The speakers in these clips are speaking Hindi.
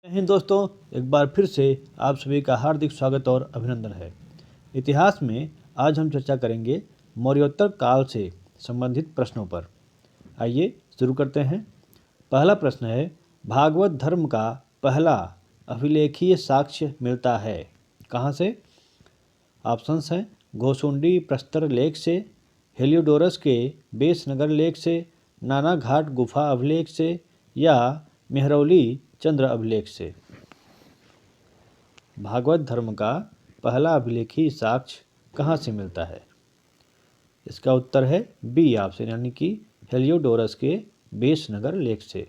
हिंद दोस्तों, एक बार फिर से आप सभी का हार्दिक स्वागत और अभिनंदन है। इतिहास में आज हम चर्चा करेंगे मौर्योत्तर काल से संबंधित प्रश्नों पर। आइए शुरू करते हैं। पहला प्रश्न है, भागवत धर्म का पहला अभिलेखीय साक्ष्य मिलता है कहाँ से? ऑप्शंस हैं घोसुंडी प्रस्तर लेख से, हेलियोडोरस के बेसनगर लेख से, नाना घाट गुफा अभिलेख से या मेहरौली चंद्र अभिलेख से। भागवत धर्म का पहला अभिलेखीय साक्ष्य कहाँ से मिलता है? इसका उत्तर है बी ऑप्शन, यानी कि हेलियोडोरस के बेसनगर लेख से।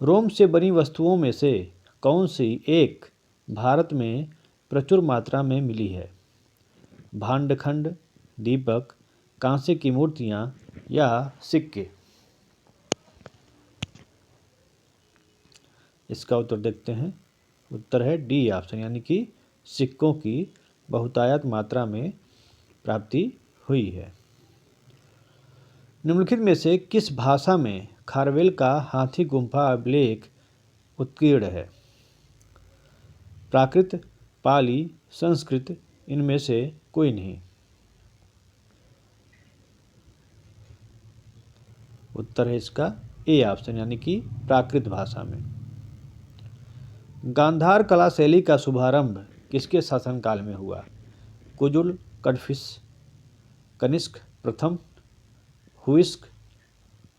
रोम से बनी वस्तुओं में से कौन सी एक भारत में प्रचुर मात्रा में मिली है? भांडखंड, दीपक, कांसे की मूर्तियाँ या सिक्के? इसका उत्तर देखते हैं। उत्तर है डी ऑप्शन, यानी कि सिक्कों की बहुतायत मात्रा में प्राप्ति हुई है। निम्नलिखित में से किस भाषा में खारवेल का हाथी गुम्फा अभिलेख उत्कीर्ण है? प्राकृत, पाली, संस्कृत, इनमें से कोई नहीं। उत्तर है इसका ए ऑप्शन, यानी कि प्राकृत भाषा में। गांधार कला शैली का शुभारंभ किसके शासनकाल में हुआ? कुजुल, कडफिस, कनिष्क प्रथम, हुइस्क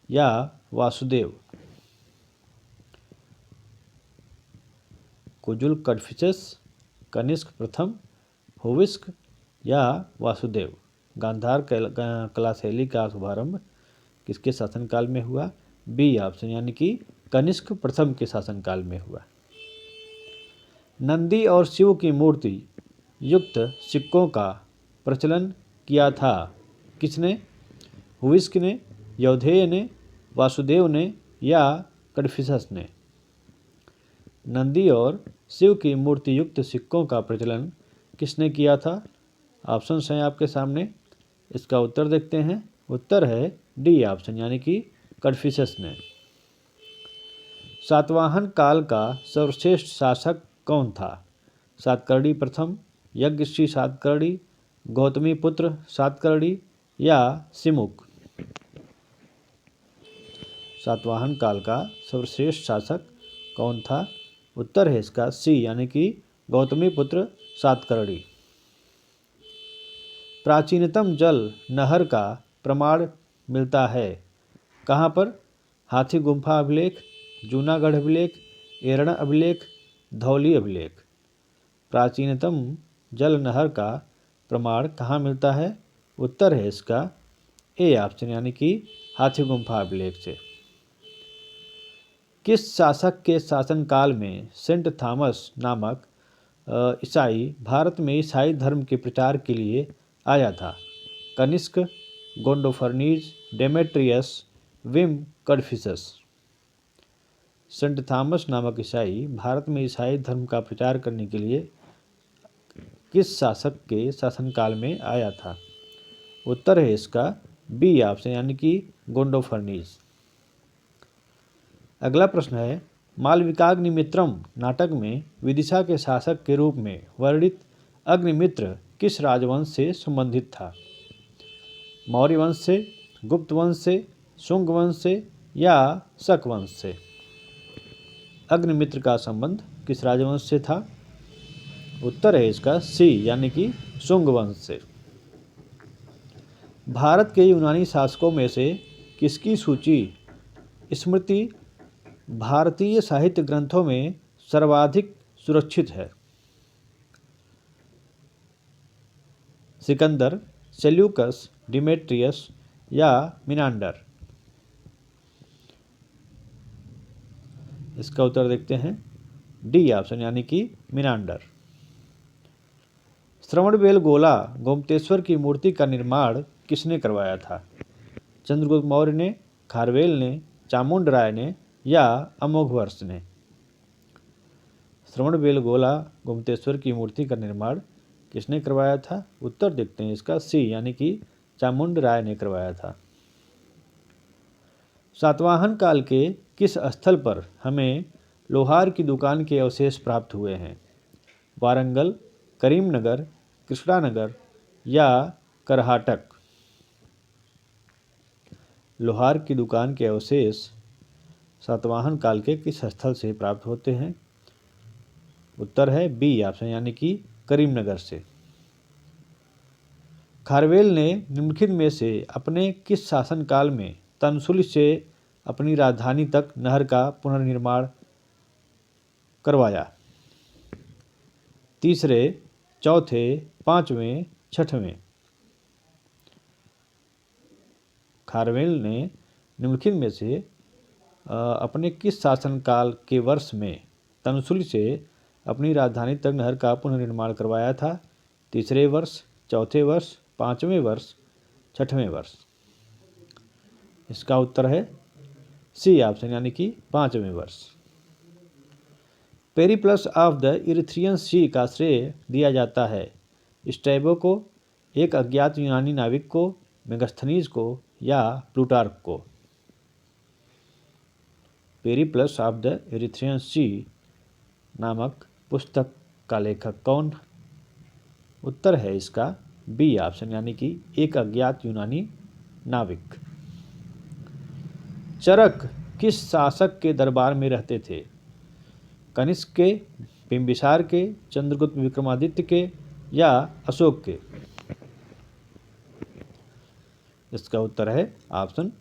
या वासुदेव? कुजुल, कडफिसस, कनिष्क प्रथम, हुइस्क या वासुदेव? गांधार कला शैली का शुभारंभ किसके शासनकाल में हुआ? बी ऑप्शन, यानी कि कनिष्क प्रथम के शासनकाल में हुआ। नंदी और शिव की मूर्ति युक्त सिक्कों का प्रचलन किया था किसने? हुइस्क ने, यौधेय ने, वासुदेव ने या कडफिसस ने? नंदी और शिव की मूर्ति युक्त सिक्कों का प्रचलन किसने किया था? ऑप्शंस हैं आपके सामने। इसका उत्तर देखते हैं। उत्तर है डी ऑप्शन, यानी कि कडफिसस ने। सातवाहन काल का सर्वश्रेष्ठ शासक कौन था? सातकर्णी प्रथम, यज्ञश्री सातकर्णी, गौतमी पुत्र सातकर्णी या सिमुक? सातवाहन काल का सर्वश्रेष्ठ शासक कौन था? उत्तर है इसका सी, यानी कि गौतमी पुत्र सातकर्णी। प्राचीनतम जल नहर का प्रमाण मिलता है कहाँ पर? हाथी गुम्फा अभिलेख, जूनागढ़ अभिलेख, एरण अभिलेख, धौली अभिलेख? प्राचीनतम जल नहर का प्रमाण कहाँ मिलता है? उत्तर है इसका ए ऑप्शन, यानी कि हाथी गुम्फा अभिलेख से। किस शासक के शासनकाल में सेंट थॉमस नामक ईसाई भारत में ईसाई धर्म के प्रचार के लिए आया था? Kanishka, Gondophares, Demetrius, Vima, Kadphises? Saint Thomas नामक ईसाई भारत में ईसाई धर्म का प्रचार करने के लिए किस शासक के शासनकाल में आया था? उत्तर है इसका बी ऑप्शन, यानी कि गोंडोफर्नीज। अगला प्रश्न है, मालविकाग्निमित्रम नाटक में विदिशा के शासक के रूप में वर्णित अग्निमित्र किस राजवंश से संबंधित था? मौर्य वंश से, गुप्त वंश से, शुंग वंश से या शक वंश से? अग्निमित्र का संबंध किस राजवंश से था? उत्तर है इसका सी, यानी कि शुंग वंश से। भारत के यूनानी शासकों में से किसकी सूची स्मृति भारतीय साहित्य ग्रंथों में सर्वाधिक सुरक्षित है? सिकंदर, सेल्यूकस, डिमेट्रियस या मिनांडर? इसका उत्तर देखते हैं। डी ऑप्शन, यानी कि मिनांडर। श्रवणबेलगोला गोमतेश्वर की मूर्ति का निर्माण किसने करवाया था? चंद्रगुप्त मौर्य ने, खारवेल ने, चामुंडराय ने या अमोघवर्ष ने? श्रवणबेलगोला गोमतेश्वर की मूर्ति का निर्माण किसने करवाया था? उत्तर देखते हैं इसका सी, यानी कि चामुंडराय ने करवाया था। सातवाहन काल के किस स्थल पर हमें लोहार की दुकान के अवशेष प्राप्त हुए हैं? वारंगल, करीमनगर, कृष्णानगर या करहाटक? लोहार की दुकान के अवशेष सातवाहन काल के किस स्थल से प्राप्त होते हैं? उत्तर है बी ऑप्शन यानी कि करीमनगर से। खारवेल ने निम्नलिखित में से अपने किस शासनकाल में तनसुल से अपनी राजधानी तक नहर का पुनर्निर्माण करवाया? तीसरे, चौथे, पांचवें, छठवें? खारवेल ने निम्नलिखित में से अपने किस शासनकाल के वर्ष में तनसुल से अपनी राजधानी तक नहर का पुनर्निर्माण करवाया था? तीसरे वर्ष, चौथे वर्ष, पांचवें वर्ष, छठवें वर्ष? इसका उत्तर है सी ऑप्शन यानी कि पांचवें वर्ष। पेरिप्लस ऑफ द इरिथ्रियन सी का श्रेय दिया जाता है स्ट्रैबो को, एक अज्ञात यूनानी नाविक को, मेगास्थनीज को या प्लूटार्क को? पेरिप्लस ऑफ द इरिथ्रियन सी नामक पुस्तक का लेखक कौन? उत्तर है इसका बी ऑप्शन यानी कि एक अज्ञात यूनानी नाविक। चरक किस शासक के दरबार में रहते थे? कनिष्क के, बिंबिसार के, चंद्रगुप्त विक्रमादित्य के या अशोक के? इसका उत्तर है ऑप्शन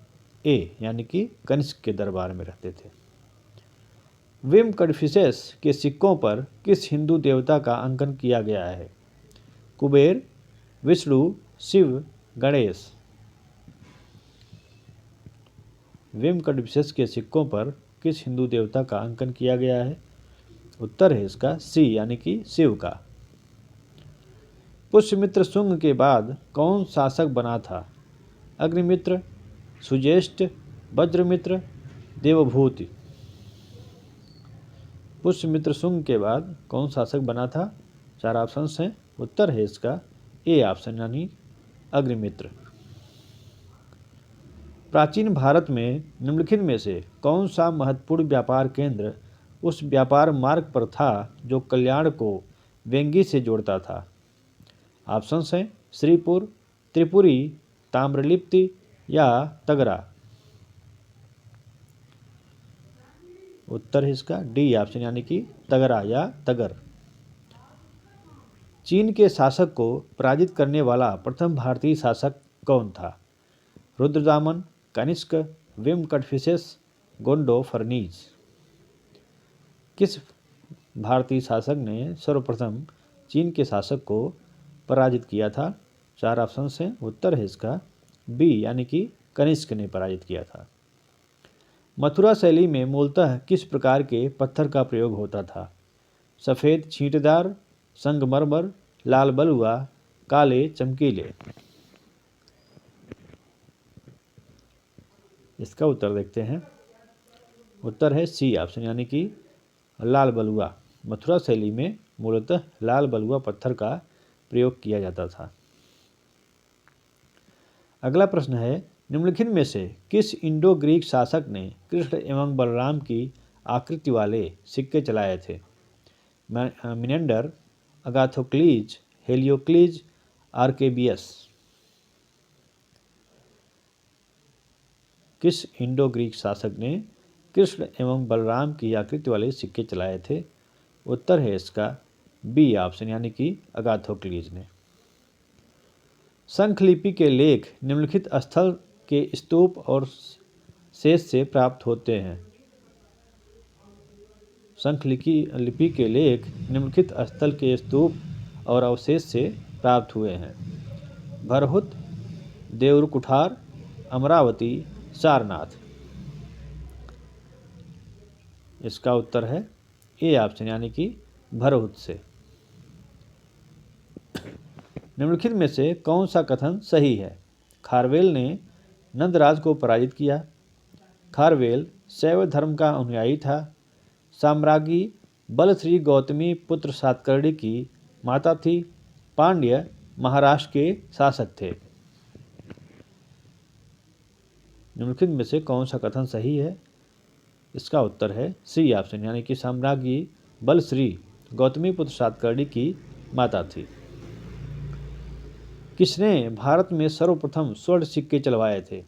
ए यानी कि कनिष्क के दरबार में रहते थे। विम कड़फिसेस के सिक्कों पर किस हिंदू देवता का अंकन किया गया है? कुबेर, विष्णु, शिव, गणेश? विम कड़फिसेस के सिक्कों पर किस हिंदू देवता का अंकन किया गया है? उत्तर है इसका सी यानी कि शिव का। पुष्यमित्र शुंग के बाद कौन शासक बना था? अग्निमित्र, सुज्येष्ठ, वज्रमित्र, देवभूति? पुष्यमित्र शुंग के बाद कौन शासक बना था? चार ऑप्शन हैं। उत्तर है इसका ए ऑप्शन यानी अग्निमित्र। प्राचीन भारत में निम्नलिखित में से कौन सा महत्वपूर्ण व्यापार केंद्र उस व्यापार मार्ग पर था जो कल्याण को वेंगी से जोड़ता था? ऑप्शंस हैं श्रीपुर, त्रिपुरी, ताम्रलिप्ति या तगरा? उत्तर है इसका डी ऑप्शन यानी कि तगरा या तगर। चीन के शासक को पराजित करने वाला प्रथम भारतीय शासक कौन था? रुद्रदामन, कनिष्क, विम कड़फिसेस, गोंडो फर्नीज? किस भारतीय शासक ने सर्वप्रथम चीन के शासक को पराजित किया था? चार ऑप्शन हैं। उत्तर है इसका बी यानी कि कनिष्क ने पराजित किया था। मथुरा शैली में मूलतः किस प्रकार के पत्थर का प्रयोग होता था? सफ़ेद छींटदार, संगमरमर, लाल बलुआ, काले चमकीले? इसका उत्तर देखते हैं। उत्तर है सी ऑप्शन यानी कि लाल बलुआ। मथुरा शैली में मूलतः लाल बलुआ पत्थर का प्रयोग किया जाता था। अगला प्रश्न है निम्नलिखित में से किस इंडो ग्रीक शासक ने कृष्ण एवं बलराम की आकृति वाले सिक्के चलाए थे? मिनेंडर, अगाथोक्लीज, हेलियोक्लीज, आर्केबियस? किस इंडो ग्रीक शासक ने कृष्ण एवं बलराम की आकृति वाले सिक्के चलाए थे? उत्तर है इसका बी ऑप्शन यानी कि अगाथोक्लीज ने। शंखलिपि के लेख निम्नलिखित स्थल के स्तूप और शेष से प्राप्त होते हैं। शंखलिपि के लेख निम्नलिखित स्थल के स्तूप और अवशेष से प्राप्त हुए हैं। भरहुत, देवरकुठार, अमरावती, सारनाथ? इसका उत्तर है ए ऑप्शन यानी कि भरहुत से। निम्नलिखित में से कौन सा कथन सही है? खारवेल ने नंदराज को पराजित किया। खारवेल शैव धर्म का अनुयायी था। साम्राज्ञी बलश्री गौतमी पुत्र सातकर्णी की माता थी। पांड्य महाराष्ट्र के शासक थे। निम्नलिखित में से कौन सा कथन सही है? इसका उत्तर है सी ऑप्शन, यानी कि साम्राज्ञी बलश्री गौतमीपुत्र सातकर्णी की माता थी। किसने भारत में सर्वप्रथम स्वर्ण सिक्के चलवाए थे?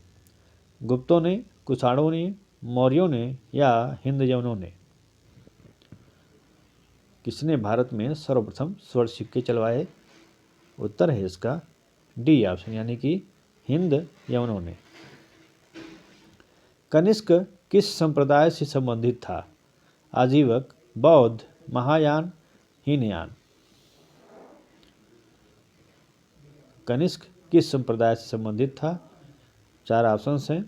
गुप्तों ने, कुषाणों ने, मौर्यों ने या हिंद यवनों ने? किसने भारत में सर्वप्रथम स्वर्ण सिक्के चलवाए? उत्तर है इसका डी ऑप्शन, यानी कि हिंद यवनों ने। कनिष्क किस संप्रदाय से संबंधित था? आजीवक, बौद्ध, महायान, हीनयान? कनिष्क किस संप्रदाय से संबंधित था? 4 ऑप्शन हैं।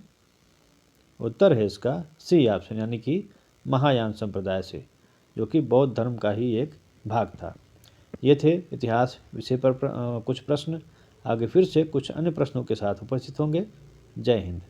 उत्तर है इसका सी ऑप्शन, यानी कि महायान संप्रदाय से, जो कि बौद्ध धर्म का ही एक भाग था। ये थे इतिहास विषय पर कुछ प्रश्न। आगे फिर से कुछ अन्य प्रश्नों के साथ उपस्थित होंगे। जय हिंद।